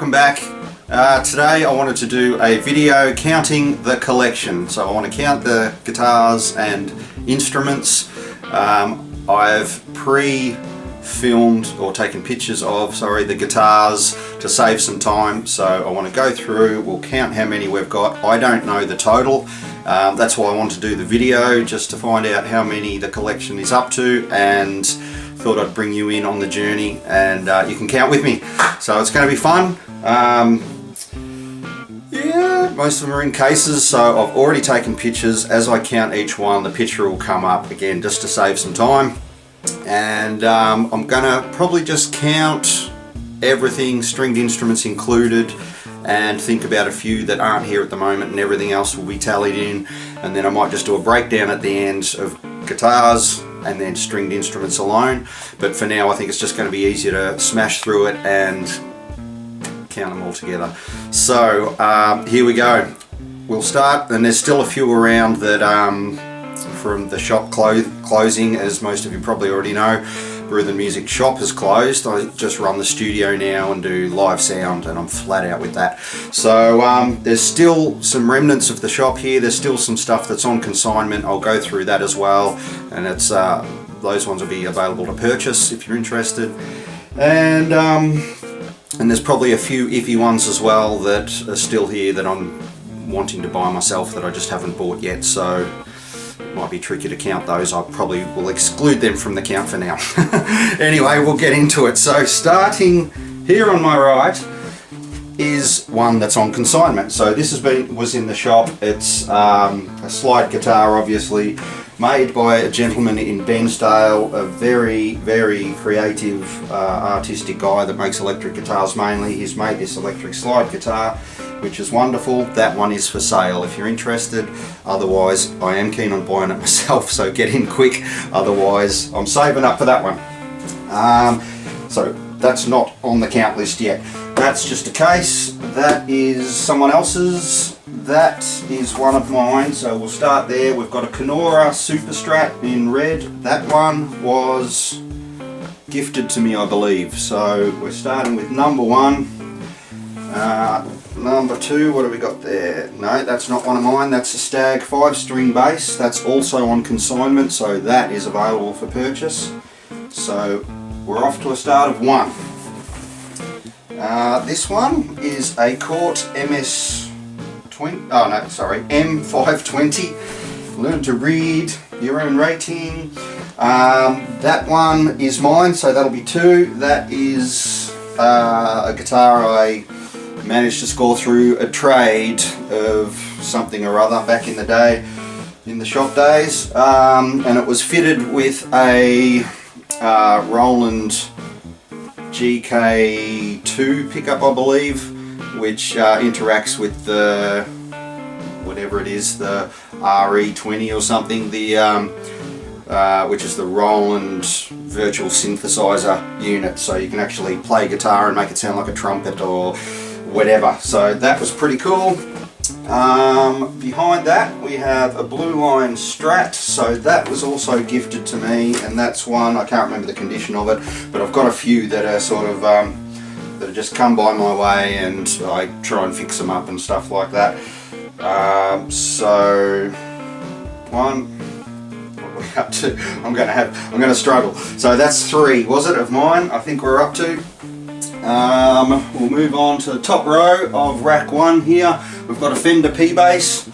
welcome back. Today I wanted to do a video counting the collection. So I want to count the guitars and instruments. I've pre-filmed or taken pictures of, the guitars to save some time. So I want to go through, we'll count how many we've got. I don't know the total. That's why I want to do the video, just to find out how many the collection is up to, and thought I'd bring you in on the journey and you can count with me. So it's going to be fun. Yeah, most of them are in cases, so I've already taken pictures. As I count each one, the picture will come up again just to save some time. And I'm going to probably just count everything, stringed instruments included, and think about a few that aren't here at the moment, and everything else will be tallied in. And then I might just do a breakdown at the end of guitars and then stringed instruments alone. But for now I think it's just going to be easier to smash through it and count them all together. So here we go. We'll start, and there's still a few around that from the shop closing, as most of you probably already know. Rhythm Music shop has closed. I just run the studio now and do live sound, and I'm flat out with that. So there's still some remnants of the shop here. There's still some stuff that's on consignment. I'll go through that as well, and it's those ones will be available to purchase if you're interested. And there's probably a few iffy ones as well that are still here that I'm wanting to buy myself that I just haven't bought yet. So might be tricky to count those. I probably will exclude them from the count for now. Anyway, we'll get into it. So starting here on my right is one that's on consignment. So this was in the shop. It's a slide guitar, obviously, made by a gentleman in Bensdale, a very, very creative, artistic guy that makes electric guitars mainly. He's made this electric slide guitar, which is wonderful. That one is for sale if you're interested. Otherwise, I am keen on buying it myself, so get in quick. Otherwise, I'm saving up for that one. So that's not on the count list yet. That's just a case. That is someone else's. That is one of mine, so we'll start there. We've got a Kenora Super Strat in red. That one was gifted to me, I believe. So we're starting with number one. Number two, what have we got there? No, that's not one of mine. That's a Stag 5-string bass. That's also on consignment, so that is available for purchase. So we're off to a start of one. This one is a Cort M520. Learn to read your own rating. That one is mine, so that'll be two. That is a guitar I managed to score through a trade of something or other back in the day, in the shop days, and it was fitted with a Roland GK2 pickup, I believe, which interacts with the whatever it is, the RE20 or something, the which is the Roland virtual synthesizer unit, so you can actually play guitar and make it sound like a trumpet or whatever. So that was pretty cool. Behind that we have a Blue Line Strat, so that was also gifted to me, and that's one, I can't remember the condition of it, but I've got a few that are sort of that have just come by my way, and I try and fix them up and stuff like that. So one, what are we up to? I'm gonna struggle. So that's three, was it, of mine? I think we're up to. We'll move on to the top row of rack one here. We've got a Fender P-Bass,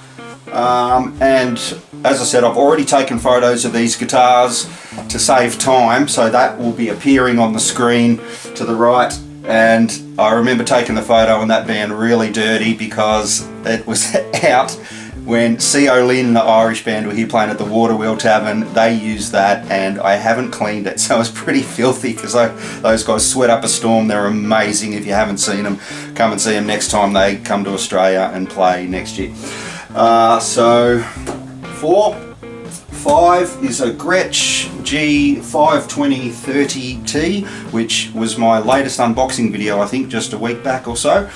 and as I said, I've already taken photos of these guitars to save time, so that will be appearing on the screen to the right. And I remember taking the photo and that being really dirty because it was out when C.O. Lynn, the Irish band, were here playing at the Waterwheel Tavern. They used that, and I haven't cleaned it, so it's pretty filthy because those guys sweat up a storm. They're amazing. If you haven't seen them, come and see them next time they come to Australia and play next year. So 4. 5 is a Gretsch G52030T, which was my latest unboxing video, I think, just a week back or so.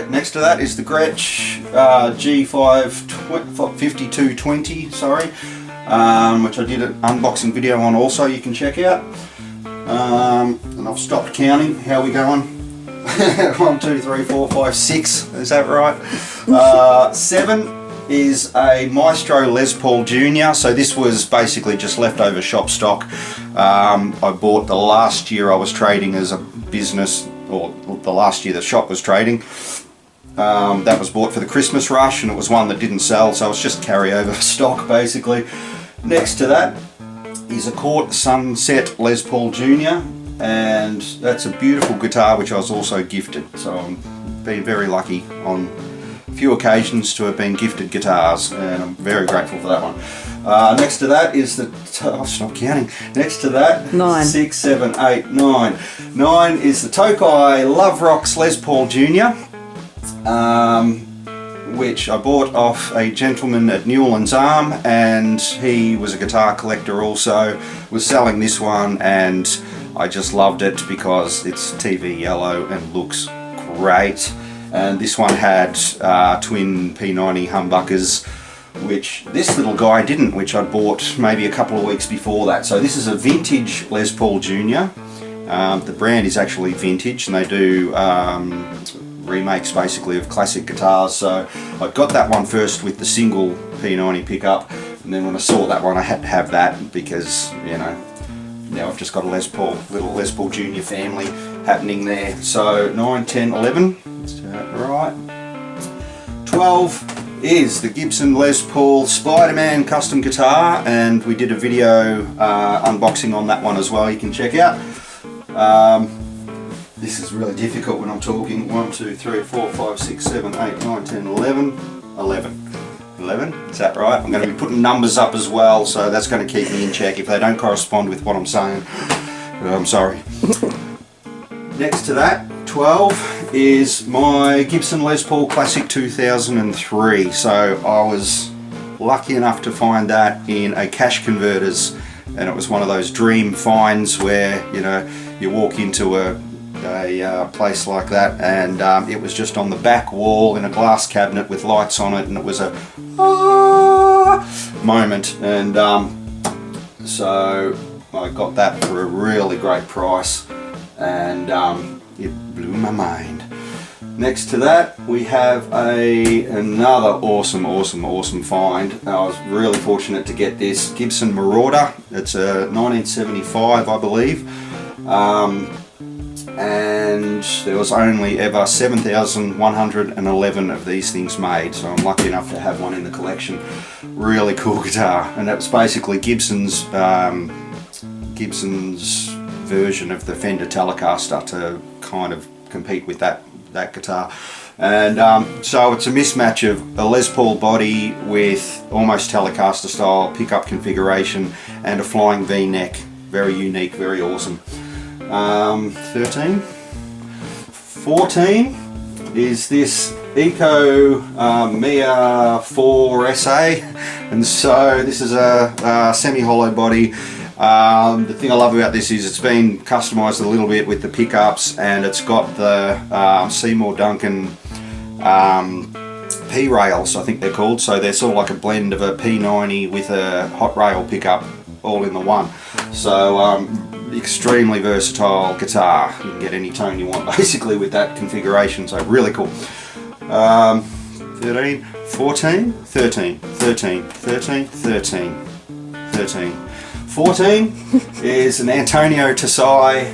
Next to that is the Gretsch G5220, which I did an unboxing video on also, you can check out. And I've stopped counting. How are we going? 1, 2, 3, 4, 5, 6. Is that right? 7 is a Maestro Les Paul Junior. So this was basically just leftover shop stock. I bought the last year I was trading as a business, or the last year the shop was trading. That was bought for the Christmas rush, and it was one that didn't sell, so it's just carryover stock basically. Next to that is a Court Sunset Les Paul Junior, and that's a beautiful guitar which I was also gifted. So I'm been very lucky on a few occasions to have been gifted guitars, and I'm very grateful for that one. Next to that is the, stop counting. Next to that, 9. 6, 7, 8, 9. 9 is the Tokai Love Rocks Les Paul Junior. Which I bought off a gentleman at Newlands Arm, and he was a guitar collector also, was selling this one, and I just loved it because it's TV yellow and looks great. And this one had twin P90 humbuckers, which this little guy didn't, which I bought maybe a couple of weeks before that. So this is a vintage Les Paul Junior. The brand is actually vintage, and they do remakes basically of classic guitars. So I got that one first with the single P90 pickup, and then when I saw that one I had to have that because, you know, now I've just got a Les Paul, little Les Paul Junior family happening there. So 9, 10, 11, is that right? 12 is the Gibson Les Paul Spider-Man custom guitar, and we did a video unboxing on that one as well, you can check out. This is really difficult when I'm talking. 1, 2, 3, 4, 5, 6, 7, 8, 9, 10, 11, 11. 11, is that right? I'm going to be putting numbers up as well, so that's going to keep me in check. If they don't correspond with what I'm saying, I'm sorry. Next to that, 12, is my Gibson Les Paul Classic 2003. So I was lucky enough to find that in a cash converters, and it was one of those dream finds where, you know, you walk into a place like that, and it was just on the back wall in a glass cabinet with lights on it, and it was a moment, and so I got that for a really great price, and it blew my mind. Next to that we have another awesome find. I was really fortunate to get this Gibson Marauder. It's a 1975, I believe. And there was only ever 7,111 of these things made, so I'm lucky enough to have one in the collection. Really cool guitar, and that was basically Gibson's version of the Fender Telecaster to kind of compete with that guitar. And so it's a mismatch of a Les Paul body with almost Telecaster style pickup configuration and a flying V-neck. Very unique, very awesome. 13, 14 is this Eco Mia 4 SA, and so this is a semi-hollow body. The thing I love about this is it's been customized a little bit with the pickups, and it's got the Seymour Duncan P rails, I think they're called. So they're sort of like a blend of a P90 with a hot rail pickup all in the one. So extremely versatile guitar. You can get any tone you want basically with that configuration, so really cool. 13, 14, 13, 13, 13, 13, 13. 14 is an Antonio Tasai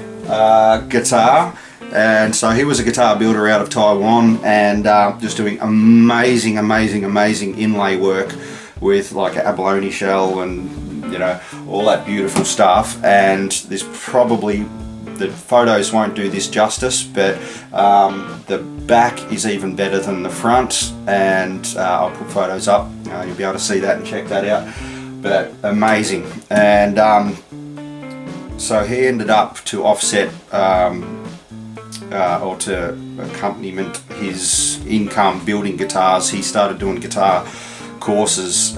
guitar, and so he was a guitar builder out of Taiwan, and just doing amazing inlay work with like an abalone shell and, you know, all that beautiful stuff. And this probably, the photos won't do this justice, but the back is even better than the front, and I'll put photos up, you'll be able to see that and check that out. But amazing. And so he ended up to offset or to accompaniment his income building guitars. He started doing guitar courses,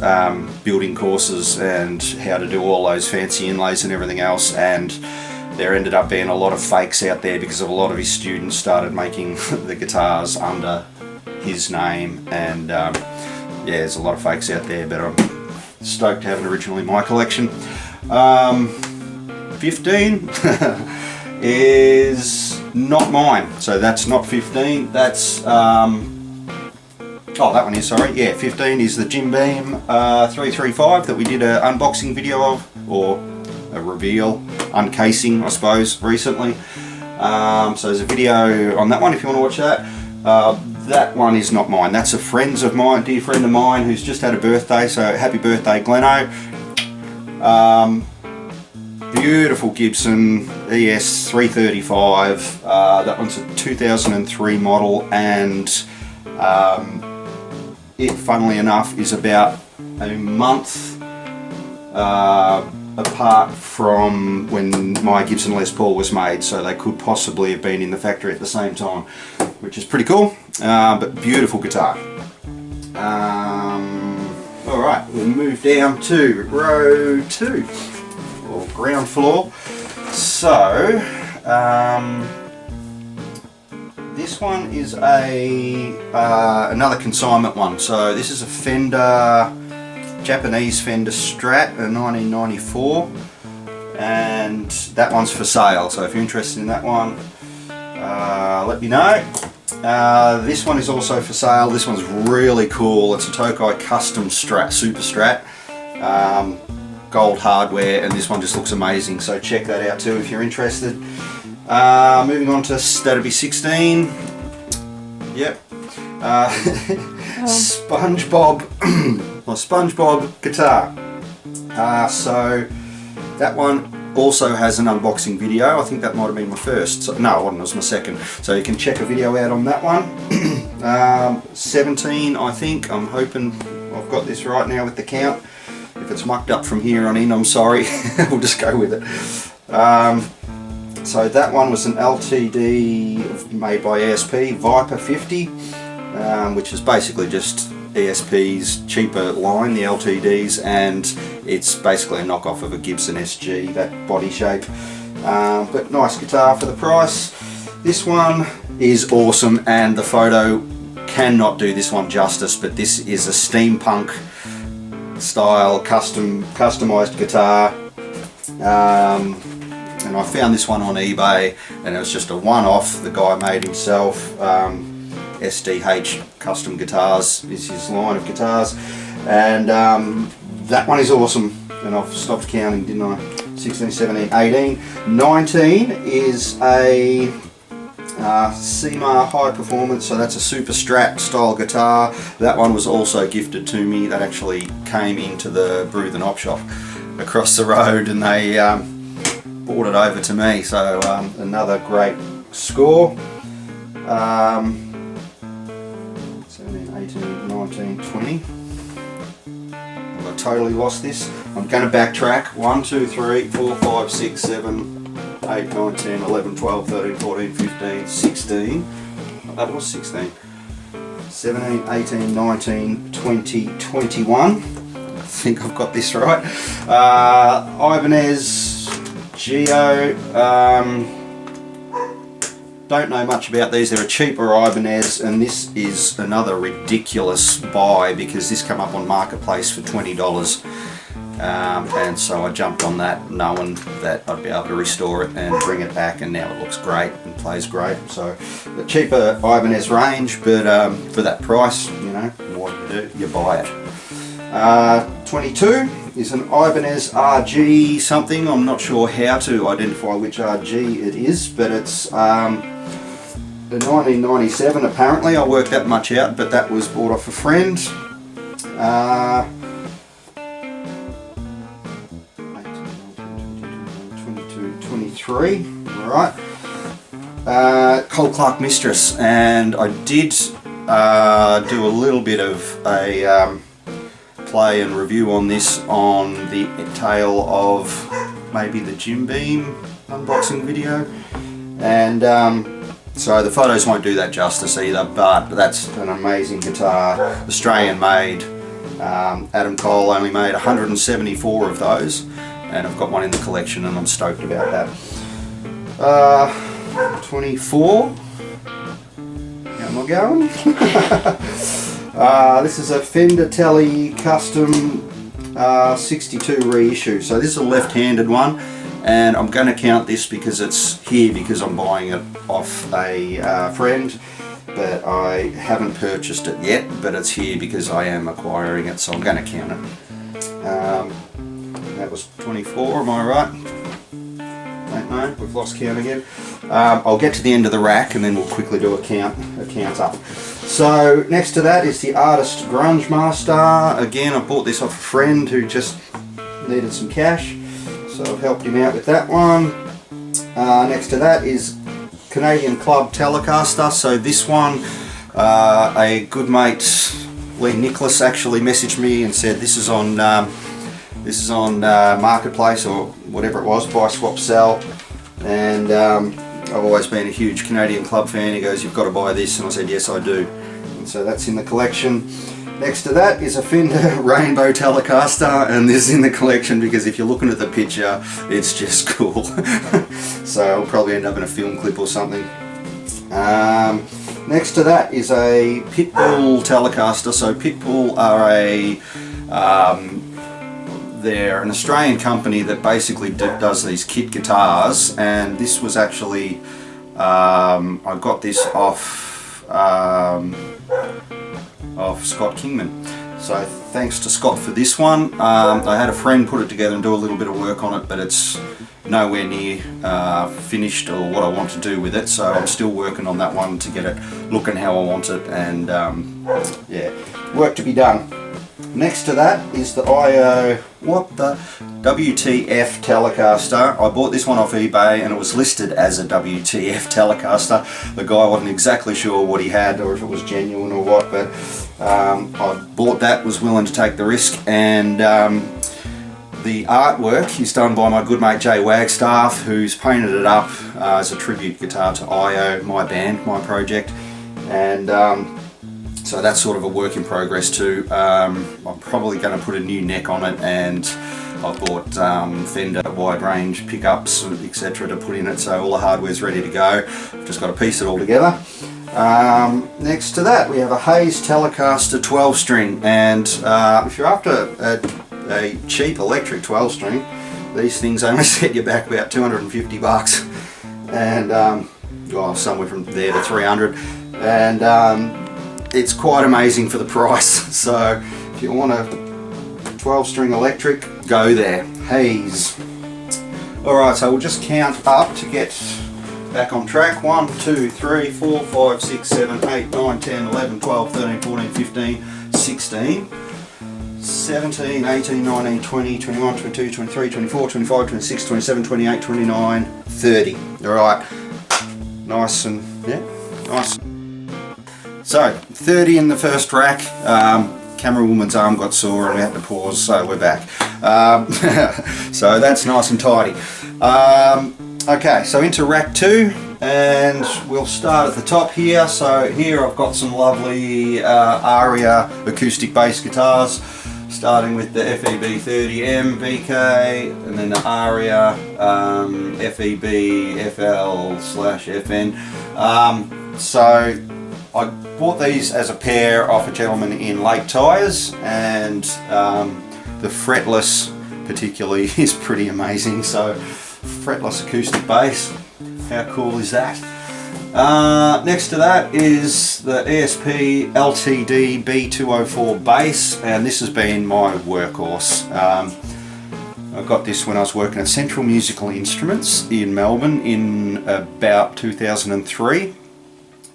building courses, and how to do all those fancy inlays and everything else. And there ended up being a lot of fakes out there because of a lot of his students started making the guitars under his name, and yeah, there's a lot of fakes out there, but I'm stoked to have it originally in my collection. 15 15 is not mine. So that's not 15. That's oh, that one is, sorry. Yeah, 15 is the Jim Beam 335 that we did an unboxing video of, or a reveal, uncasing, I suppose, recently. So there's a video on that one if you want to watch that. That one is not mine. That's a dear friend of mine who's just had a birthday, so happy birthday, Gleno. Beautiful Gibson ES 335. That one's a 2003 model, and it, funnily enough, is about a month apart from when my Gibson Les Paul was made, so they could possibly have been in the factory at the same time, which is pretty cool, but beautiful guitar. Alright, we'll move down to row 2, or ground floor. So, this one is another consignment one. So this is a Fender, Japanese Fender Strat, a 1994, and that one's for sale. So if you're interested in that one, let me know. This one is also for sale. This one's really cool. It's a Tokai Custom Strat, Super Strat, gold hardware, and this one just looks amazing. So check that out too if you're interested. Moving on to that'll be 16. Yep. SpongeBob, or SpongeBob guitar. So that one also has an unboxing video. I think that might have been my first. So, no, it wasn't. It was my second. So you can check a video out on that one. 17, I think. I'm hoping I've got this right now with the count. If it's mucked up from here on in, I'm sorry. We'll just go with it. So that one was an LTD made by ESP, Viper 50, which is basically just ESP's cheaper line, the LTDs, and it's basically a knockoff of a Gibson SG, that body shape. But nice guitar for the price. This one is awesome, and the photo cannot do this one justice, but this is a steampunk style customized guitar. And I found this one on eBay, and it was just a one-off. The guy made himself. SDH Custom Guitars is his line of guitars, and that one is awesome. And I've stopped counting, didn't I? 16, 17, 18, 19 is a CMA High Performance, so that's a Super Strat style guitar. That one was also gifted to me. That actually came into the Booth and Op shop across the road, and they brought it over to me. So another great score. 17, 18, 19, 20. I totally lost this. I'm going to backtrack. 1, 2, 3, 4, 5, 6, 7, 8, 9, 10, 11, 12, 13, 14, 15, 16. That was 16. 17, 18, 19, 20, 21. I think I've got this right. Ibanez Geo. Don't know much about these. They're a cheaper Ibanez, and this is another ridiculous buy because this came up on Marketplace for $20. And so I jumped on that knowing that I'd be able to restore it and bring it back, and now it looks great and plays great. So the cheaper Ibanez range, but for that price, you know, what do you do? You buy it. 22 is an Ibanez RG something. I'm not sure how to identify which RG it is, but it's the 1997 apparently. I worked that much out, but that was bought off a friend. 23, alright. Cole Clark Mistress, and I did do a little bit of a play and review on this on the tail of maybe the Jim Beam unboxing video, and so the photos won't do that justice either, but that's an amazing guitar, Australian made. Adam Cole only made 174 of those, and I've got one in the collection and I'm stoked about that. 24, how am I going? This is a Fender Tele Custom 62 reissue. So this is a left-handed one. and I'm going to count this because it's here because I'm buying it off a friend, but I haven't purchased it yet, but it's here because I am acquiring it, so I'm going to count it. That was 24, am I right? Don't know, we've lost count again. I'll get to the end of the rack and then we'll quickly do a count up. So next to that is the Artist Grunge Master. Again, I bought this off a friend who just needed some cash, so I've helped him out with that one. Next to that is Canadian Club Telecaster. So this one, a good mate, Lee Nicholas, actually messaged me and said this is on Marketplace or whatever it was, buy, swap, sell, and I've always been a huge Canadian Club fan. He goes, "You've got to buy this," and I said, "Yes, I do." And so that's in the collection. Next to that is a Fender Rainbow Telecaster, and this is in the collection because if you're looking at the picture, it's just cool. So I'll probably end up in a film clip or something. Next to that is a Pitbull Telecaster. So Pitbull are they're an Australian company that basically does these kit guitars, and this was actually I got this off Scott Kingman. So thanks to Scott for this one. I had a friend put it together and do a little bit of work on it, but it's nowhere near finished or what I want to do with it, so I'm still working on that one to get it looking how I want it, and yeah, work to be done. Next to that is the WTF Telecaster. I bought this one off eBay and it was listed as a WTF Telecaster. The guy wasn't exactly sure what he had or if it was genuine or what, but I bought that, was willing to take the risk, and the artwork is done by my good mate Jay Wagstaff, who's painted it up as a tribute guitar to IO, my band, my project, and so that's sort of a work in progress too. I'm probably going to put a new neck on it, and I bought Fender wide range pickups, etc. to put in it, so all the hardware's ready to go. I've just got to piece it all together. Next to that we have a Hayes Telecaster 12 string, and if you're after a cheap electric 12 string, these things only set you back about 250 bucks, and well, somewhere from there to 300, and it's quite amazing for the price. So if you want a 12 string electric, go there, Hayes. Alright, so we'll just count up to get back on track. 1, 2, 3, 4, 5, 6, 7, 8, 9, 10, 11, 12, 13, 14, 15, 16, 17, 18, 19, 20, 21, 22, 23, 24, 25, 26, 27, 28, 29, 30. Alright, nice and, yeah, nice. So, 30 in the first rack. Camera woman's arm got sore and we had to pause, so we're back. So that's nice and tidy. Okay, so into rack 2, and we'll start at the top here. So here I've got some lovely Aria acoustic bass guitars, starting with the FEB 30M VK, and then the Aria FEB FL/FN. So I bought these as a pair off a gentleman in Lake Tyres, and the fretless particularly is pretty amazing. So fretless acoustic bass, how cool is that? Next to that is the ESP LTD B204 bass, and this has been my workhorse. I got this when I was working at Central Musical Instruments in Melbourne in about 2003,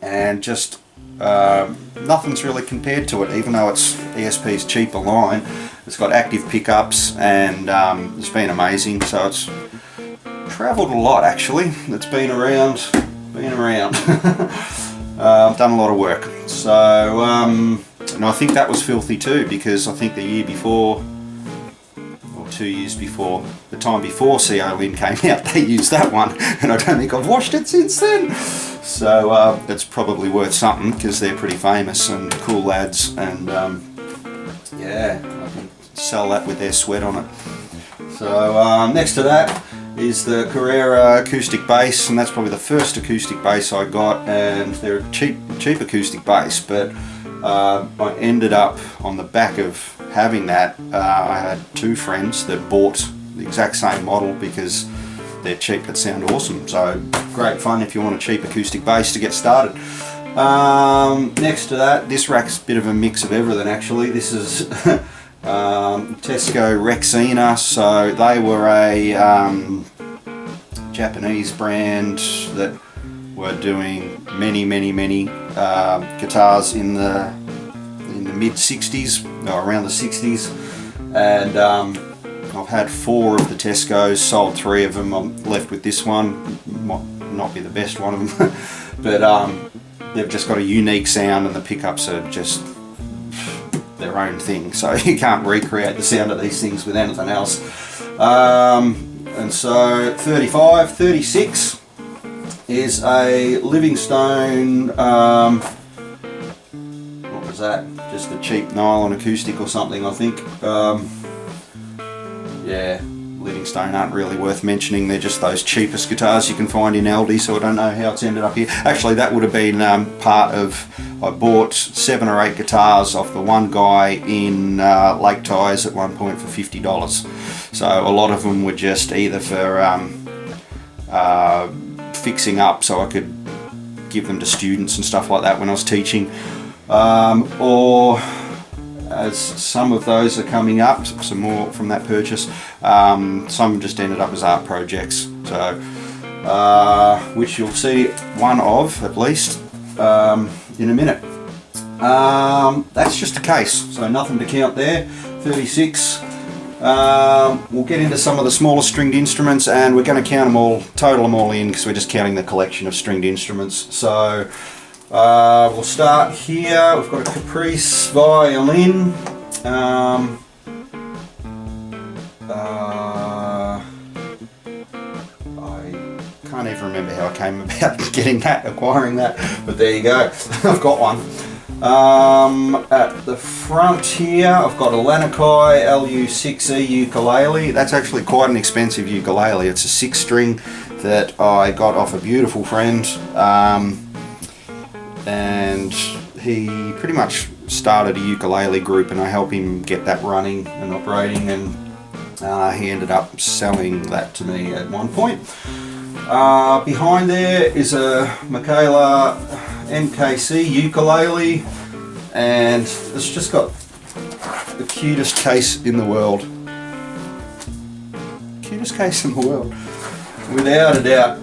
and just nothing's really compared to it, even though it's ESP's cheaper line. It's got active pickups, and it's been amazing. So it's travelled a lot actually. It's been around. I've done a lot of work. So and I think that was filthy too, because I think the year before, or 2 years before, the time before CO Lin came out, they used that one, and I don't think I've washed it since then. So it's probably worth something because they're pretty famous and cool lads, and yeah, I can sell that with their sweat on it. So next to that is the Carrera acoustic bass, and that's probably the first acoustic bass I got, and they're a cheap acoustic bass, but I ended up on the back of having that. I had two friends that bought the exact same model because they're cheap but sound awesome. So great fun if you want a cheap acoustic bass to get started. Next to that, this rack's a bit of a mix of everything actually. This is Tesco Rexina, so they were a Japanese brand that were doing many guitars in the mid 60s, or around the 60s, and I've had 4 of the Tesco's, sold 3 of them. I'm left with this one. Might not be the best one of them, but they've just got a unique sound, and the pickups are just their own thing, so you can't recreate the sound of these things with anything else. And so 36 is a Livingstone, what was that, just a cheap nylon acoustic or something, I think. Yeah, Livingstone aren't really worth mentioning. They're just those cheapest guitars you can find in Aldi, so I don't know how it's ended up here. Actually, that would have been part of, I bought 7 or 8 guitars off the one guy in Lake Tyers at one point for $50. So a lot of them were just either for fixing up so I could give them to students and stuff like that when I was teaching, or as some of those are coming up, some more from that purchase, some just ended up as art projects, so which you'll see one of at least in a minute. That's just a case, so nothing to count there. 36. We'll get into some of the smaller stringed instruments, and we're going to count them all, total them all in, because we're just counting the collection of stringed instruments. So we'll start here. We've got a Caprice violin. I can't even remember how I came about getting that, acquiring that, but there you go. I've got one. At the front here, I've got a Lanakai LU6E ukulele. That's actually quite an expensive ukulele. It's a 6-string that I got off a beautiful friend, and he pretty much started a ukulele group, and I helped him get that running and operating, and he ended up selling that to me at one point. Behind there is a Michaela MKC ukulele, and it's just got the cutest case in the world. Cutest case in the world, without a doubt.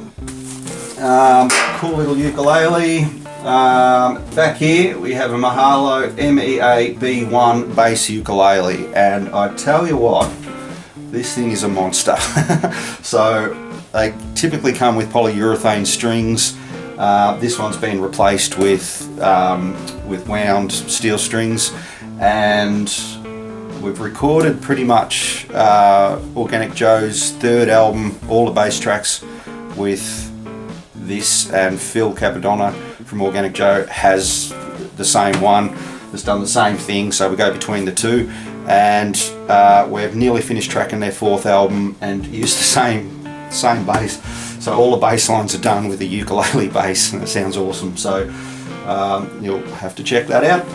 Cool little ukulele. Back here we have a Mahalo MEA B1 bass ukulele, and I tell you what, this thing is a monster. So they typically come with polyurethane strings. This one's been replaced with wound steel strings, and we've recorded pretty much Organic Joe's 3rd album, all the bass tracks, with this, and Phil Capadonna from Organic Joe has the same one, has done the same thing, so we go between the two, and we've nearly finished tracking their 4th album and used the same bass. So all the bass lines are done with a ukulele bass, and it sounds awesome. So you'll have to check that out.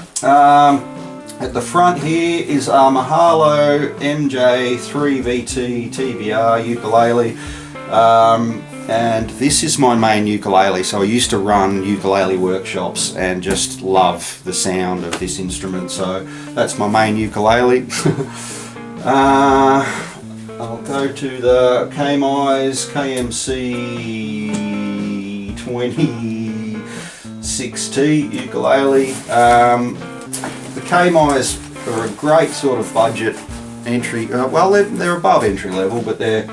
At the front here is a Mahalo MJ3VT TBR ukulele, and this is my main ukulele. So I used to run ukulele workshops and just love the sound of this instrument. So that's my main ukulele. I'll go to the K-Mize KMC 26T ukulele. The K-Mize are a great sort of budget entry, well they're above entry level, but they're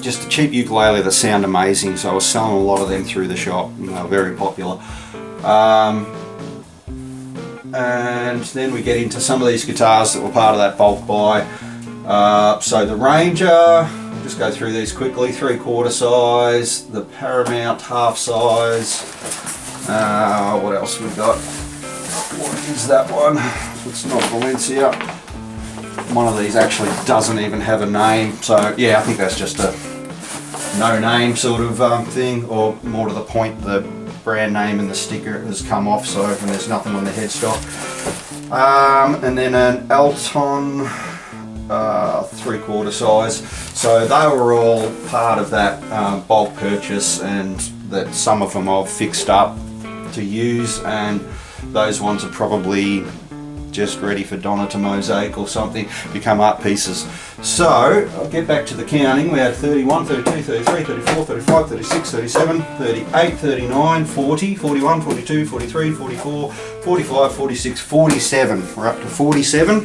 just a cheap ukulele that sound amazing, so I was selling a lot of them through the shop, and they were very popular. And then we get into some of these guitars that were part of that bulk buy. So the Ranger, I'll just go through these quickly, 3/4 size, the Paramount half size, what else we got? What is that one? It's not Valencia. One of these actually doesn't even have a name, so yeah, I think that's just a no name sort of thing, or more to the point, the brand name and the sticker has come off, so and there's nothing on the headstock. And then an Alton 3/4 size. So they were all part of that bulk purchase, and that some of them I've fixed up to use, and those ones are probably just ready for Donna to mosaic or something, become art pieces. So I'll get back to the counting. We had 31, 32, 33, 34, 35, 36, 37, 38, 39, 40, 41, 42, 43, 44, 45, 46, 47. We're up to 47.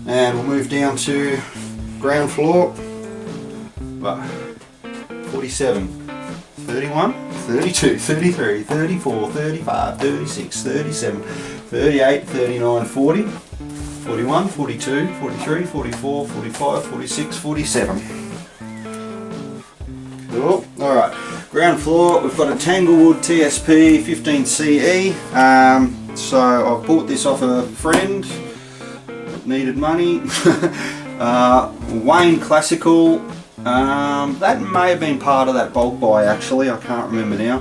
And we'll move down to ground floor. But 47, 31, 32, 33, 34, 35, 36, 37, 38, 39, 40, 41, 42, 43, 44, 45, 46, 47. Cool. Alright, ground floor, we've got a Tanglewood TSP 15CE. So I've bought this off a friend that needed money. Wayne Classical. That may have been part of that bulk buy actually, I can't remember now.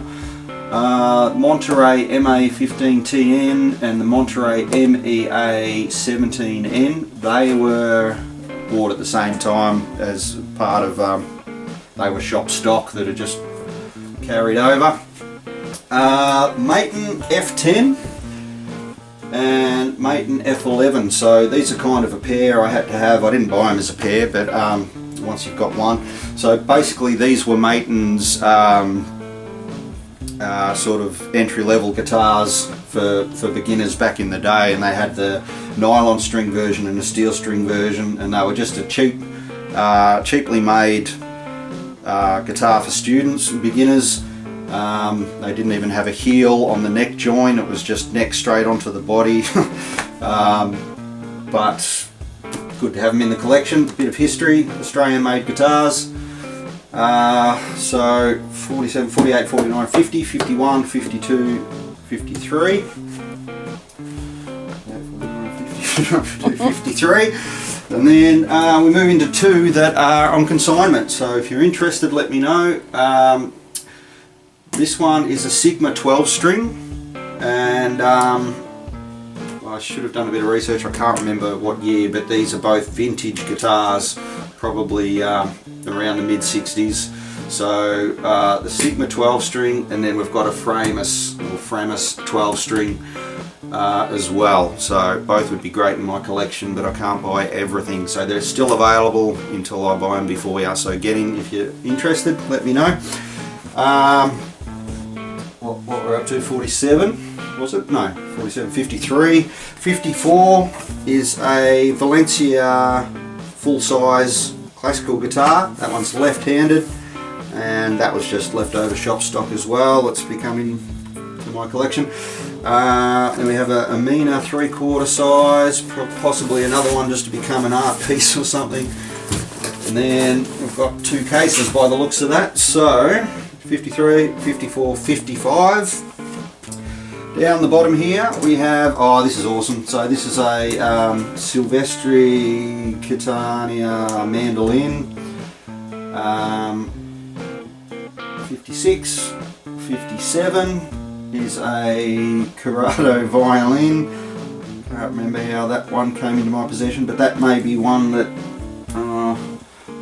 Monterey MA15TN and the Monterey MEA17N, they were bought at the same time as part of, they were shop stock that are just carried over. Maton F10 and Maton F11, so these are kind of a pair I had to have. I didn't buy them as a pair, but once you've got one. So basically these were Maton's sort of entry-level guitars for beginners back in the day, and they had the nylon string version and the steel string version, and they were just a cheaply made guitar for students and beginners. They didn't even have a heel on the neck joint, it was just neck straight onto the body. But good to have them in the collection. Bit of history, Australian made guitars. So 47, 48, 49, 50, 51, 52, 53. 53. And then we move into two that are on consignment. So if you're interested, let me know. This one is a Sigma 12 string, and I should have done a bit of research, I can't remember what year, but these are both vintage guitars, probably around the mid-60s. So the Sigma 12 string, and then we've got a Framus 12 string as well. So both would be great in my collection, but I can't buy everything. So they're still available until I buy them before you. So get in if you're interested, let me know. What we're up to, 47, was it? No, 47, 53. 54 is a Valencia full-size classical guitar. That one's left-handed, and that was just leftover shop stock as well. It's becoming to my collection. Then we have a Amina 3/4 size, possibly another one just to become an art piece or something. And then we've got two cases by the looks of that. So 53, 54, 55. Down the bottom here we have, oh this is awesome, so this is a Silvestri Catania mandolin, 56, 57 is a Corrado violin. Can't remember how that one came into my possession, but that may be one that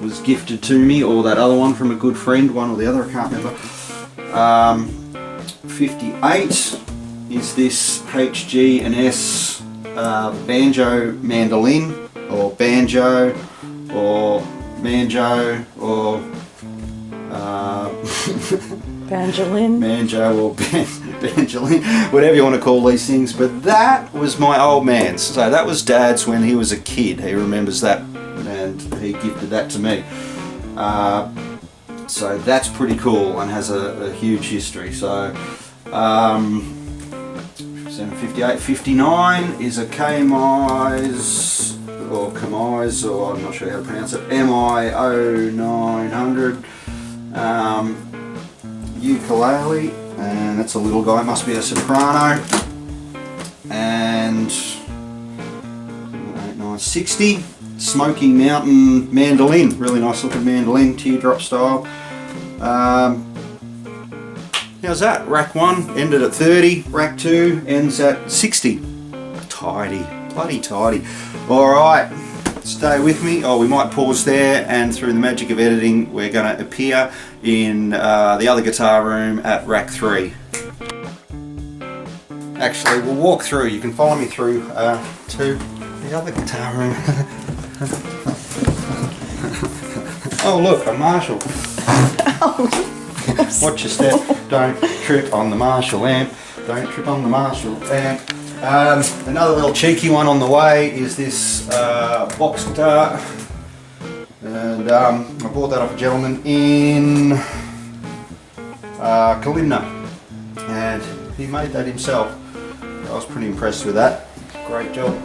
was gifted to me, or that other one from a good friend, one or the other, I can't remember. 58 is this HG&S banjo mandolin, or banjo, or banjo, or Banjolin. Banjo or banjolin, whatever you want to call these things. But that was my old man's. So that was Dad's when he was a kid. He remembers that, and he gifted that to me. So that's pretty cool and has a huge history. So 58, 59 is a Kami's, or Kami's, or I'm not sure how to pronounce it, MI0900 ukulele, and that's a little guy, must be a soprano. And 60 Smoky Mountain mandolin, really nice looking mandolin, teardrop style. How's that? Rack 1 ended at 30, rack 2 ends at 60. Tidy, bloody tidy. Alright, stay with me. Oh, we might pause there, and through the magic of editing we're going to appear in the other guitar room at rack 3. Actually, we'll walk through. You can follow me through to the other guitar room. Oh look, a Marshall. Watch your step. Don't trip on the Marshall amp. Don't trip on the Marshall amp. Another little cheeky one on the way is this box guitar, and I bought that off a gentleman in Kalimna, and he made that himself. I was pretty impressed with that. Great job.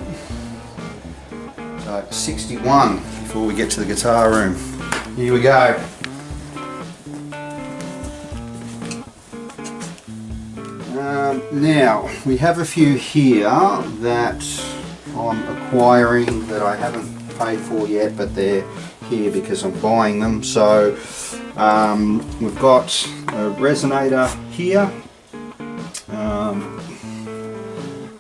So 61 before we get to the guitar room. Here we go. Now we have a few here that I'm acquiring that I haven't paid for yet, but they're here because I'm buying them. So we've got a resonator here.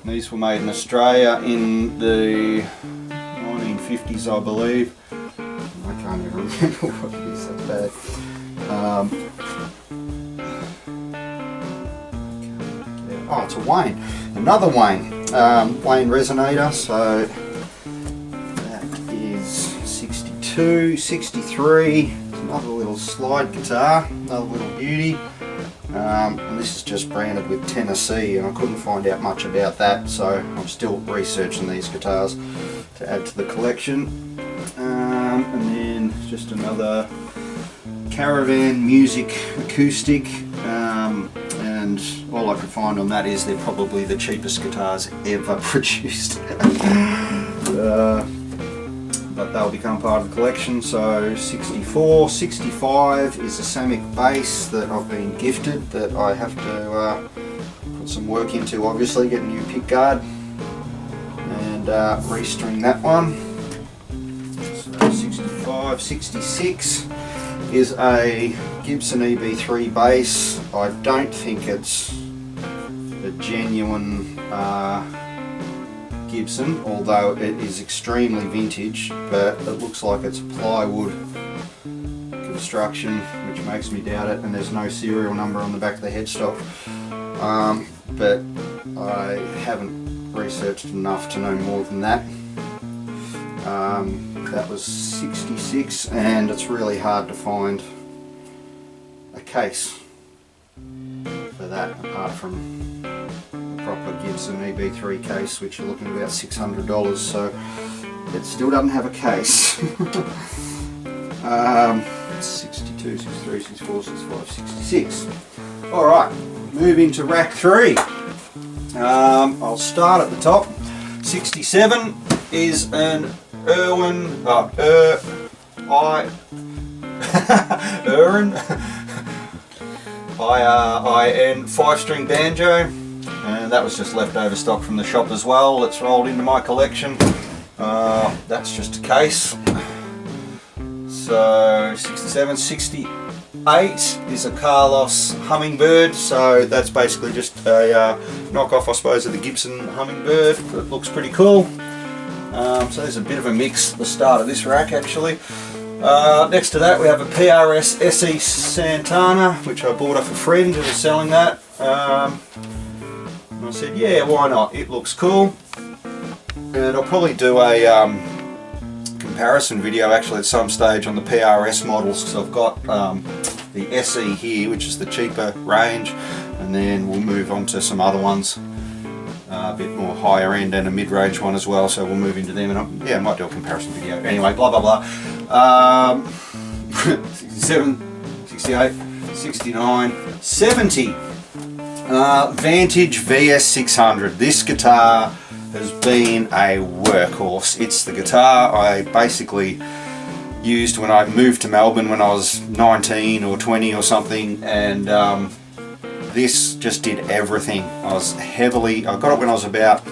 These were made in Australia in the 1950s, I believe. I can't even remember what it is, that's bad. Oh, it's a Wayne. Another Wayne. Wayne resonator, so that is 62, 63. It's another little slide guitar, another little beauty. And this is just branded with Tennessee, and I couldn't find out much about that, so I'm still researching these guitars to add to the collection. And then just another Caravan Music acoustic, and all I could find on that is they're probably the cheapest guitars ever produced. But they'll become part of the collection. So 64, 65 is a Samick bass that I've been gifted that I have to put some work into, obviously, get a new pick guard and restring that one. So 65, 66 is a Gibson EB3 bass. I don't think it's a genuine Gibson, although it is extremely vintage, but it looks like it's plywood construction, which makes me doubt it, and there's no serial number on the back of the headstock. But I haven't researched enough to know more than that. That was 66, and it's really hard to find a case for that apart from the proper Gibson EB3 case, which are looking at about $600, so it still doesn't have a case. 62, 63, 64, 65, 66. Alright, moving to rack 3. I'll start at the top. 67 is an Irwin, IN 5-string banjo, and that was just leftover stock from the shop as well. It's rolled into my collection. That's just a case. So 67, 68 is a Carlos Hummingbird, so that's basically just a knockoff, I suppose, of the Gibson Hummingbird. It looks pretty cool. So there's a bit of a mix at the start of this rack, actually. Next to that we have a PRS SE Santana, which I bought off a friend who was selling that. And I said, yeah, why not? It looks cool. And I'll probably do a comparison video actually at some stage on the PRS models, because I've got the SE here, which is the cheaper range, and then we'll move on to some other ones. A bit more higher end and a mid-range one as well, so we'll move into them, and I might do a comparison video. Anyway, blah blah blah. 67, 68, 69, 70. Vantage VS600. This guitar has been a workhorse. It's the guitar I basically used when I moved to Melbourne when I was 19 or 20 or something, and this just did everything. I got it when I was about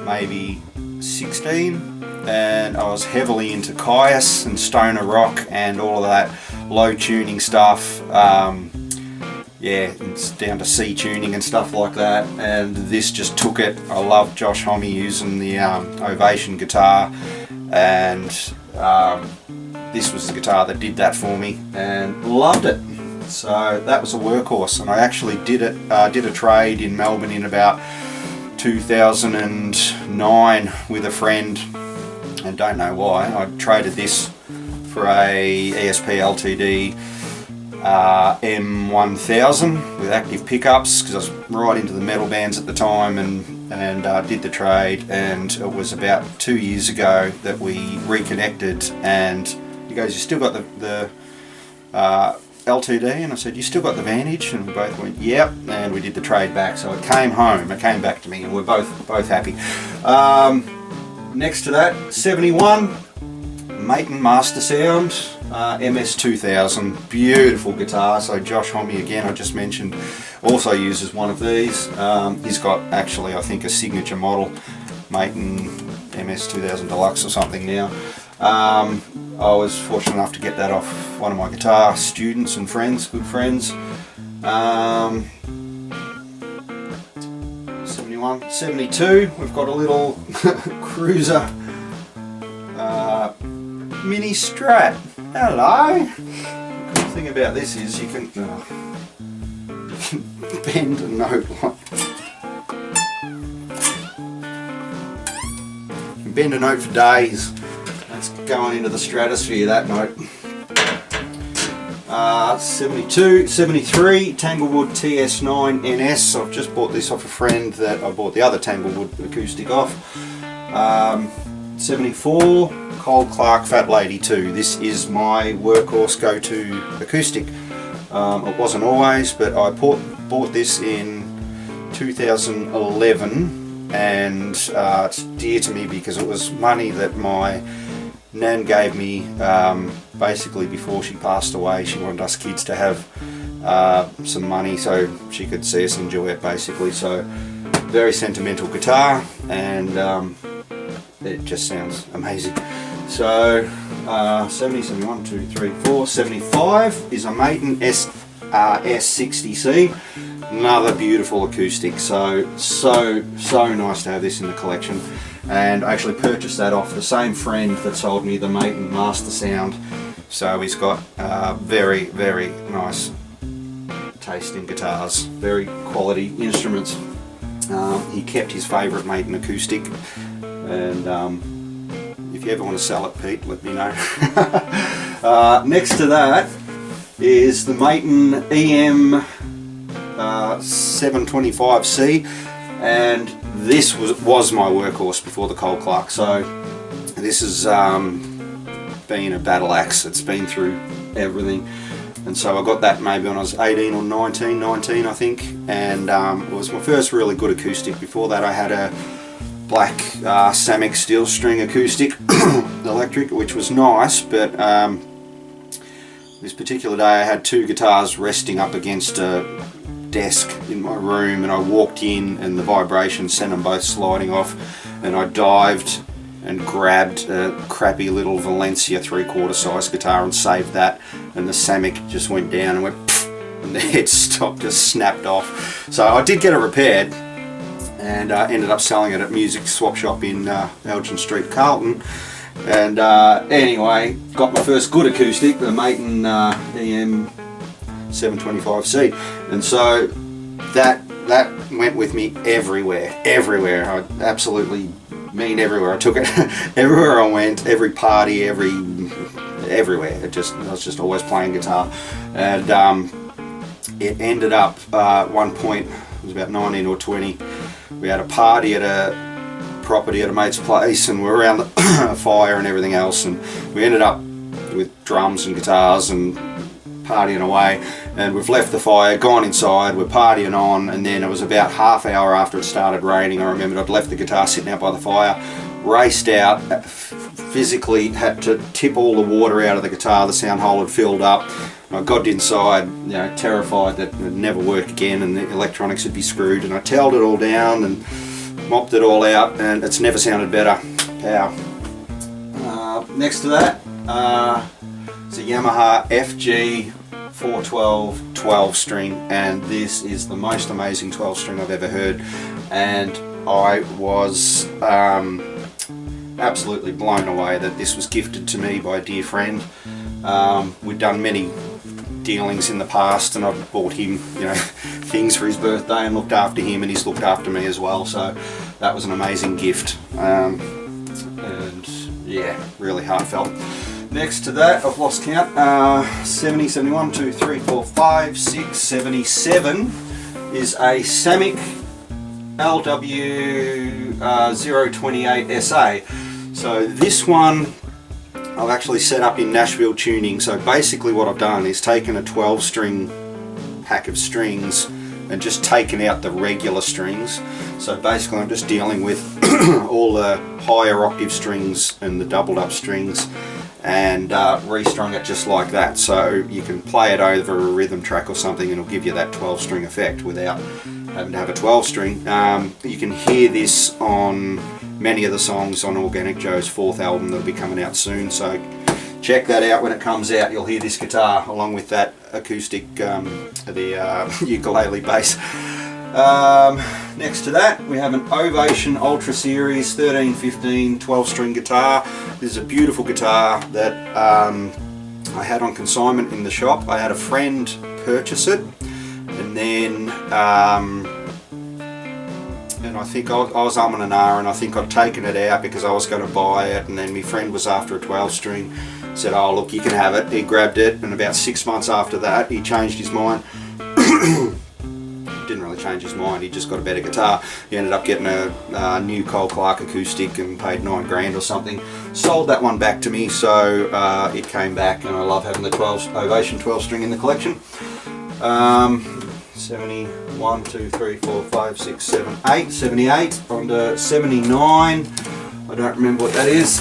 maybe 16, and I was heavily into Caius and stoner rock and all of that low tuning stuff. yeah, it's down to C tuning and stuff like that, and this just took it. I love Josh Homme using the Ovation guitar, and this was the guitar that did that for me, and loved it. So that was a workhorse, and I actually did a trade in Melbourne in about 2009 with a friend, and don't know why. I traded this for a ESP LTD M1000 with active pickups, because I was right into the metal bands at the time, and did the trade. And it was about 2 years ago that we reconnected, and he goes, "You still got the LTD?" And I said, "You still got the Vantage?" And we both went, "Yep." And we did the trade back, so it came home, it came back to me, and we're both happy. Next to that, 71 Maton Master Sound MS2000, beautiful guitar. So Josh Homme, again, I just mentioned, also uses one of these. He's got actually, I think, a signature model, Maton MS2000 Deluxe or something now. I was fortunate enough to get that off one of my guitar students and friends, good friends. 71, 72, we've got a little cruiser mini Strat. Hello. The cool thing about this is you can bend a note like. You can bend a note for days. That's going into the stratosphere, that note. 72, 73 Tanglewood TS9 NS. I've just bought this off a friend that I bought the other Tanglewood acoustic off. 74 Cole Clark Fat Lady 2. This is my workhorse go-to acoustic. It wasn't always, but I bought this in 2011, and it's dear to me because it was money that my Nan gave me basically before she passed away. She wanted us kids to have some money so she could see us enjoy it, basically. So very sentimental guitar, and it just sounds amazing. So 70, 71, 2, 3, 4, 75 is a Maton S60C. Another beautiful acoustic, so nice to have this in the collection. And I actually purchased that off the same friend that sold me the Maton Master Sound. So he's got very, very nice taste in guitars, very quality instruments. He kept his favourite Maton acoustic, and if you ever want to sell it, Pete, let me know. Next to that is the Maton EM 725C, and this was my workhorse before the Cole Clark. So this has been a battle axe. It's been through everything, and so I got that maybe when I was 18 or 19 I think, and it was my first really good acoustic. Before that I had a black Samick steel string acoustic electric, which was nice, but this particular day I had two guitars resting up against a desk in my room, and I walked in and the vibration sent them both sliding off, and I dived and grabbed a crappy little Valencia 3/4 size guitar and saved that, and the Samick just went down and went pfft, and the headstock just snapped off. So I did get it repaired, and ended up selling it at Music Swap Shop in Elgin Street, Carlton. And anyway, got my first good acoustic, the Maton EM 725C, and so that went with me everywhere. I absolutely mean everywhere I took it. Everywhere I went, every party, everywhere. I was just always playing guitar, and it ended up at one point, it was about 19 or 20. We had a party at a property at a mate's place, and we're around the fire and everything else, and we ended up with drums and guitars and partying away, and we've left the fire, gone inside, we're partying on, and then it was about half hour after it started raining. I remembered I'd left the guitar sitting out by the fire, raced out, physically had to tip all the water out of the guitar, the sound hole had filled up. I got inside, terrified that it would never work again and the electronics would be screwed, and I tailed it all down and mopped it all out, and it's never sounded better. Pow. Next to that, it's a Yamaha FG 412 12 string, and this is the most amazing 12 string I've ever heard, and I was absolutely blown away that this was gifted to me by a dear friend. We'd done many dealings in the past, and I've bought him, things for his birthday and looked after him, and he's looked after me as well, so that was an amazing gift, and yeah, really heartfelt. Next to that, I've lost count, 70, 71, 2, 3, 4, 5, 6, 77 is a Samick LW 028 SA. So this one I've actually set up in Nashville tuning. So basically what I've done is taken a 12 string pack of strings and just taken out the regular strings. So basically I'm just dealing with all the higher octave strings and the doubled up strings, and restrung it just like that, so you can play it over a rhythm track or something and it'll give you that 12 string effect without having to have a 12 string. You can hear this on many of the songs on Organic Joe's 4th album that'll be coming out soon, so check that out when it comes out. You'll hear this guitar along with that acoustic, the ukulele bass. Next to that we have an Ovation Ultra Series 1315 12 string guitar. This is a beautiful guitar that I had on consignment in the shop. I had a friend purchase it, and then and I think I was umming and ahhing, and I think I'd taken it out because I was going to buy it, and then my friend was after a 12 string, said, oh look, you can have it. He grabbed it, and about 6 months after that he changed his mind. Didn't really change his mind, he just got a better guitar. He ended up getting a new Cole Clark acoustic and paid $9 grand or something. Sold that one back to me, so it came back, and I love having the Ovation 12 string in the collection. 71, 2, 3, 4, 5, 6, 7, 8, 78 on to 79. I don't remember what that is.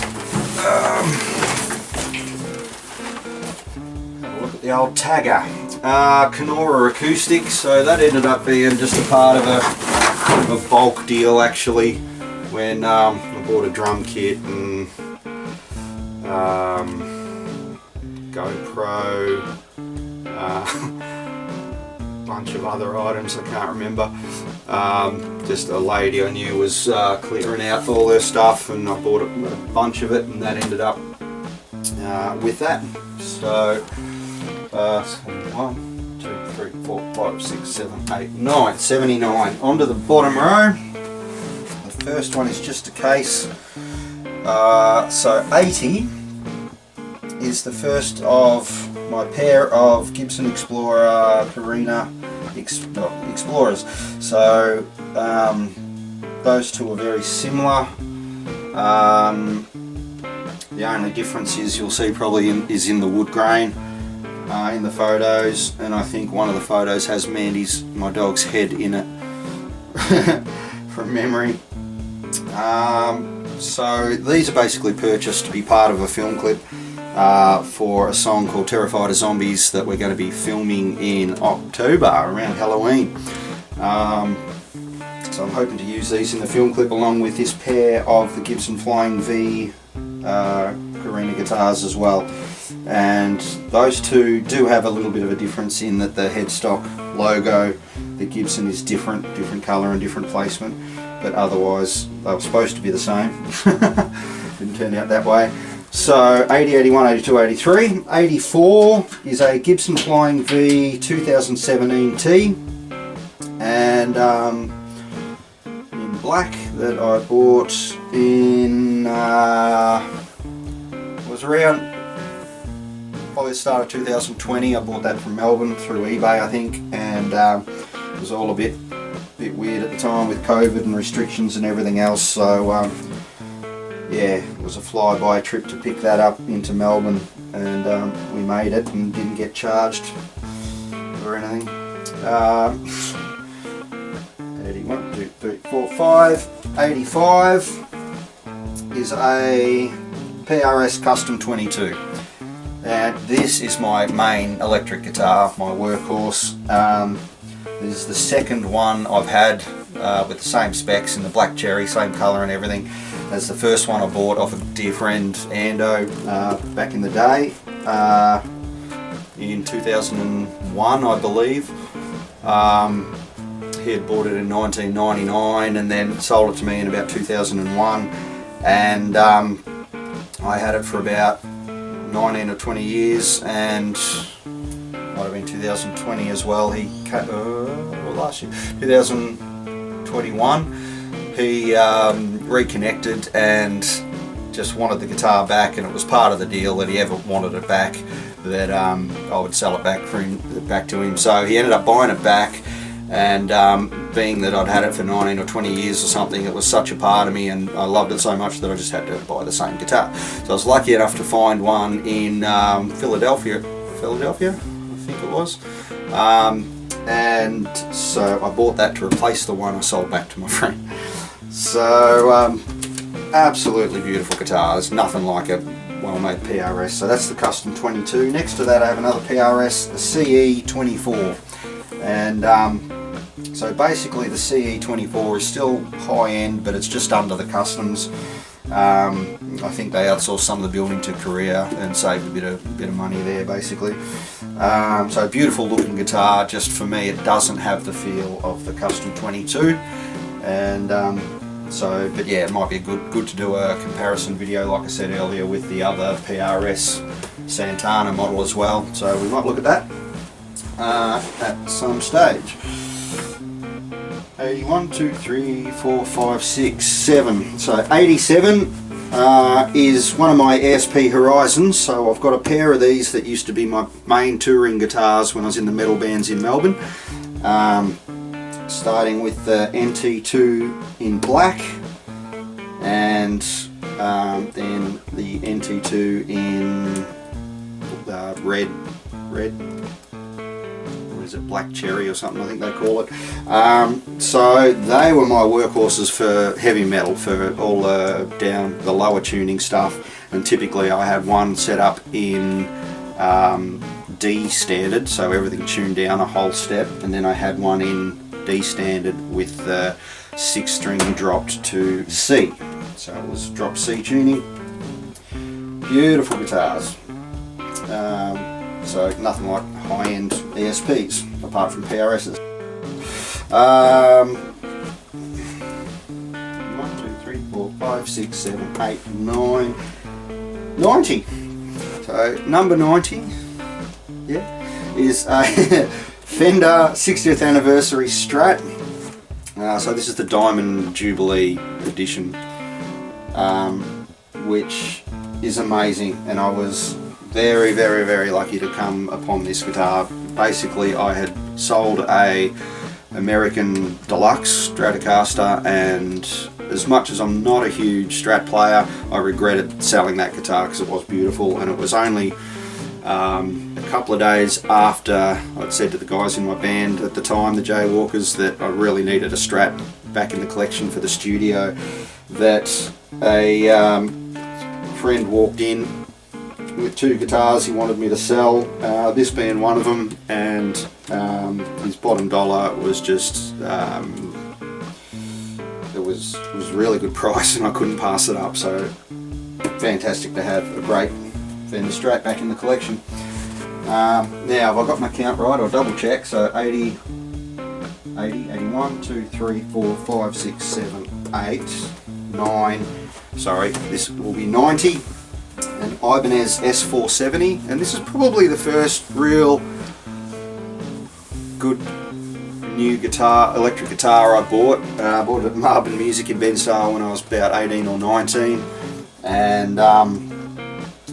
Have a look at the old tagger. Kenora acoustic, so that ended up being just a part of a bulk deal actually, when I bought a drum kit and GoPro, bunch of other items I can't remember. Just a lady I knew was clearing out all their stuff, and I bought a bunch of it, and that ended up with that. So 1, 2, 3, 4, 5, 6, 7, 8, 9, 79. Onto the bottom row. The first one is just a case. So 80 is the first of my pair of Gibson Explorer Carina Explorers. So those two are very similar. The only difference is you'll see probably is in the wood grain in the photos, and I think one of the photos has Mandy's, my dog's, head in it from memory. So these are basically purchased to be part of a film clip for a song called Terrified of Zombies that we're going to be filming in October around Halloween. So I'm hoping to use these in the film clip along with this pair of the Gibson Flying V Carina guitars as well. And those two do have a little bit of a difference in that the headstock logo, the Gibson, is different colour and different placement, but otherwise they were supposed to be the same. Didn't turn out that way. So 80, 81, 82, 83. 84 is a Gibson Flying V 2017 T, and in black, that I bought in was around probably the start of 2020. I bought that from Melbourne through eBay, I think, and it was all a bit weird at the time with COVID and restrictions and everything else, so yeah, it was a fly-by trip to pick that up into Melbourne, and we made it and didn't get charged or anything. 81, 2, 3, 4, 5. 85 is a PRS Custom 22. And this is my main electric guitar, my workhorse. This is the second one I've had with the same specs in the black cherry, same colour and everything, as the first one I bought off a dear friend Ando back in the day. in 2001, I believe. He had bought it in 1999 and then sold it to me in about 2001, and I had it for about 19 or 20 years, and might have been 2020 as well. He last year, 2021, he reconnected and just wanted the guitar back, and it was part of the deal that he ever wanted it back, that I would sell it back to him. So he ended up buying it back, and being that I'd had it for 19 or 20 years or something, it was such a part of me, and I loved it so much that I just had to buy the same guitar. So I was lucky enough to find one in Philadelphia, I think it was. And so I bought that to replace the one I sold back to my friend. So absolutely beautiful guitar. There's nothing like a well-made PRS. So that's the Custom 22. Next to that I have another PRS, the CE24. And so basically the CE24 is still high-end, but it's just under the Customs. I think they outsourced some of the building to Korea and saved a bit of money there, basically. So beautiful looking guitar. Just for me, it doesn't have the feel of the Custom 22, and but yeah, it might be good to do a comparison video, like I said earlier, with the other PRS Santana model as well. So we might look at that at some stage. 81, 2, 3, 4, 5, 6, 7. So 87 is one of my ASP Horizons. So I've got a pair of these that used to be my main touring guitars when I was in the metal bands in Melbourne. Starting with the NT2 in black, and then the NT2 in red. Is it black cherry or something, I think they call it. So they were my workhorses for heavy metal, for all down the lower tuning stuff, and typically I had one set up in D standard, so everything tuned down a whole step, and then I had one in D standard with the 6th string dropped to C, so it was drop C tuning. Beautiful guitars. So nothing like high-end ESPs, apart from PRSs. 1, 2, 3, 4, 5, 6, 7, 8, 9, 90. So number 90, yeah, is a Fender 60th anniversary Strat. So this is the Diamond Jubilee edition, which is amazing, and I was very, very, very lucky to come upon this guitar. Basically, I had sold a American Deluxe Stratocaster, and as much as I'm not a huge Strat player, I regretted selling that guitar because it was beautiful, and it was only a couple of days after I'd said to the guys in my band at the time, the Jaywalkers, that I really needed a Strat back in the collection for the studio, that a friend walked in with 2 guitars he wanted me to sell, this being one of them, and his bottom dollar was just it was a really good price, and I couldn't pass it up. So fantastic to have a great Fender Strat back in the collection. Now have I got my count right? I'll double check. So 80, 81, 2, 3, 4, 5, 6, 7, 8, 9, sorry, this will be 90. An Ibanez S470, and this is probably the first real good new electric guitar I bought. I bought it at Marvin Music in Bensdale when I was about 18 or 19, and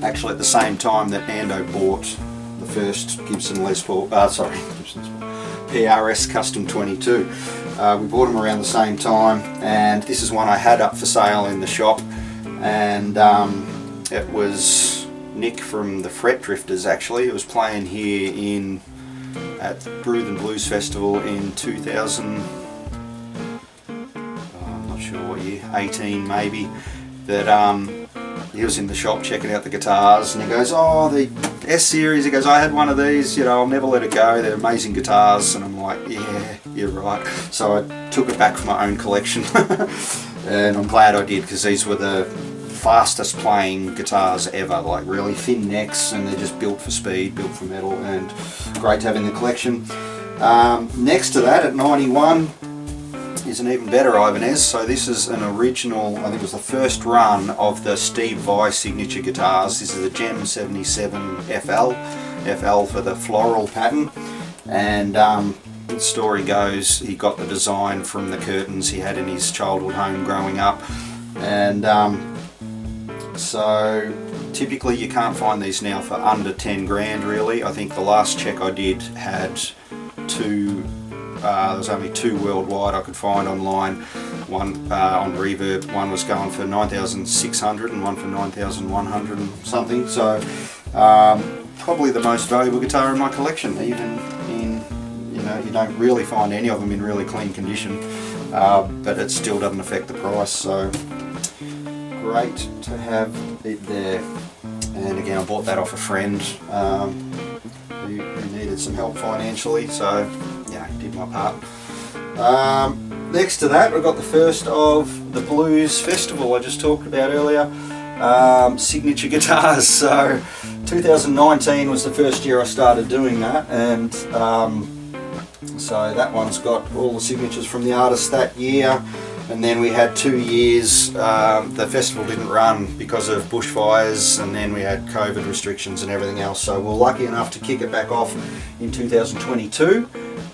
actually at the same time that Ando bought the first Gibson Les Paul, PRS Custom 22. We bought them around the same time, and this is one I had up for sale in the shop, and it was Nick from the Fret Drifters. Actually, it was playing here at Bruthen Blues Festival in 2000, I'm not sure what year, 18 maybe, that he was in the shop checking out the guitars, and he goes, oh, the S series, he goes, I had one of these, you know, I'll never let it go, they're amazing guitars. And I'm like, yeah, you're right. So I took it back for my own collection and I'm glad I did, because these were the fastest playing guitars ever, like really thin necks, and they're just built for speed, built for metal, and great to have in the collection. Next to that at 91 is an even better Ibanez. So this is an original, I think it was the first run of the Steve Vai signature guitars. This is a Gem 77 FL for the floral pattern, and the story goes he got the design from the curtains he had in his childhood home growing up, and so typically you can't find these now for under 10 grand really. I think the last check I did had there was only 2 worldwide I could find online. One on Reverb, one was going for 9,600 and one for 9,100 and something. So probably the most valuable guitar in my collection, even in, you don't really find any of them in really clean condition, but it still doesn't affect the price. So great to have it there. And again, I bought that off a friend who needed some help financially, so yeah, did my part. Next to that, we've got the first of the Blues Festival I just talked about earlier, signature guitars. So 2019 was the first year I started doing that, and so that one's got all the signatures from the artists that year. And then we had 2 years, the festival didn't run because of bushfires, and then we had COVID restrictions and everything else. So we're lucky enough to kick it back off in 2022.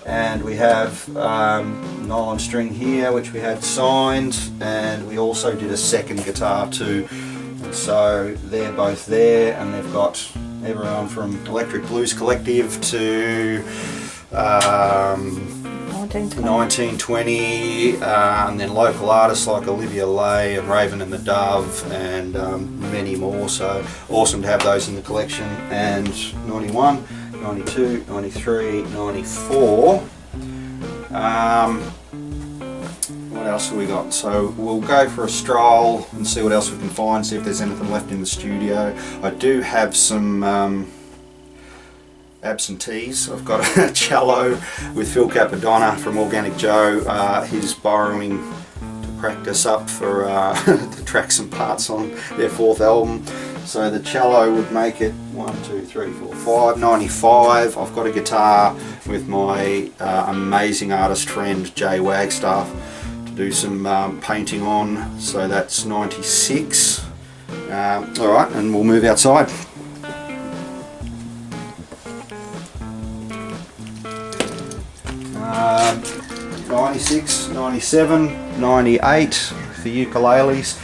And we have nylon string here, which we had signed, and we also did a second guitar too. And so they're both there, and they've got everyone from Electric Blues Collective to 1920, and then local artists like Olivia Lay and Raven and the Dove, and many more. So awesome to have those in the collection. And 91, 92, 93, 94. What else have we got? So we'll go for a stroll and see what else we can find, see if there's anything left in the studio. I do have some absentees. I've got a cello with Phil Capadonna from Organic Joe. He's borrowing to practice up for to track some parts on their 4th album. So the cello would make it 1, 2, 3, 4, 5, 95. I've got a guitar with my amazing artist friend Jay Wagstaff to do some painting on. So that's 96. Alright, and we'll move outside. Uh, 96, 97, 98 for ukuleles.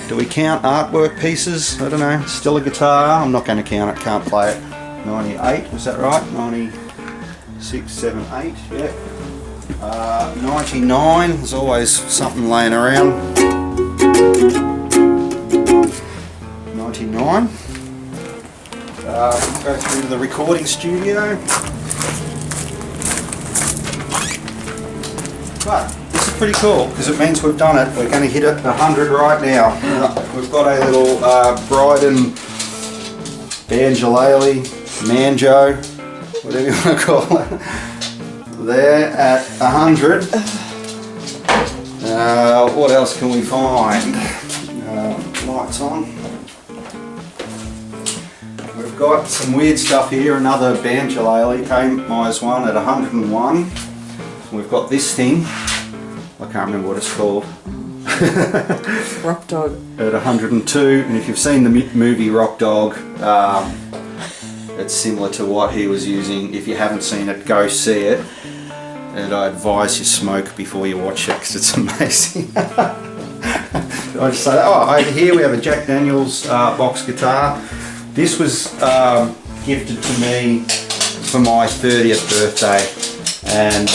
Do we count artwork pieces? I don't know. Still a guitar. I'm not going to count it. Can't play it. 98. Was that right? 96, 7, 8. Yeah. 99. There's always something laying around. 99. Go through to the recording studio. But this is pretty cool because it means we've done it. We're going to hit it 100 right now. We've got a little Bryden banjolele, manjo, whatever you want to call it, there at 100. What else can we find? Lights on. We've got some weird stuff here. Another banjolele, K-Myers one at 101. We've got this thing, I can't remember what it's called. Rock Dog. At 102, and if you've seen the movie Rock Dog, it's similar to what he was using. If you haven't seen it, go see it. And I advise you smoke before you watch it because it's amazing. I just say that. Oh, over here we have a Jack Daniels box guitar. This was gifted to me for my 30th birthday. And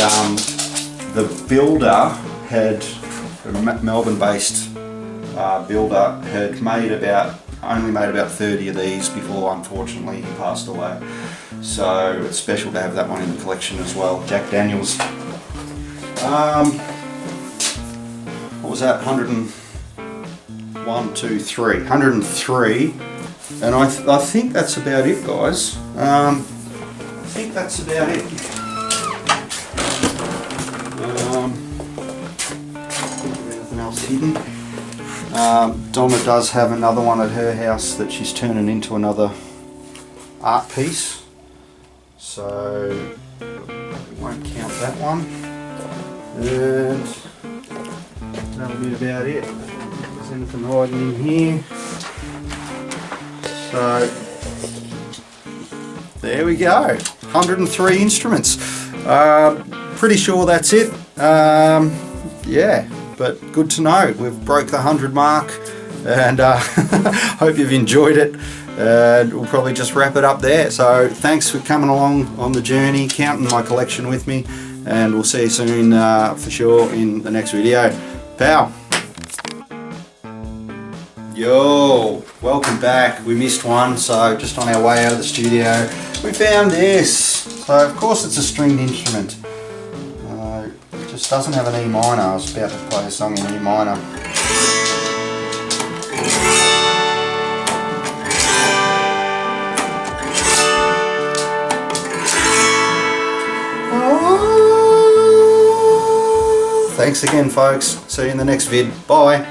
the builder had, a Melbourne-based builder, had only made about 30 of these before, unfortunately, he passed away. So it's special to have that one in the collection as well. Jack Daniels. What was that? 101, 2, 3. 103. And I think that's about it, guys. I think that's about it. Anything else hidden? Donna does have another one at her house that she's turning into another art piece, so we won't count that one. And that'll be about it. There's anything hiding in here. So there we go, 103 instruments. Pretty sure that's it. Yeah, but good to know. We've broke the 100 mark, and hope you've enjoyed it. And we'll probably just wrap it up there. So thanks for coming along on the journey, counting my collection with me, and we'll see you soon for sure in the next video. Pow! Yo, welcome back. We missed one, so just on our way out of the studio, we found this. So of course it's a stringed instrument. It just doesn't have an E minor. I was about to play a song in E minor. Thanks again, folks. See you in the next vid. Bye.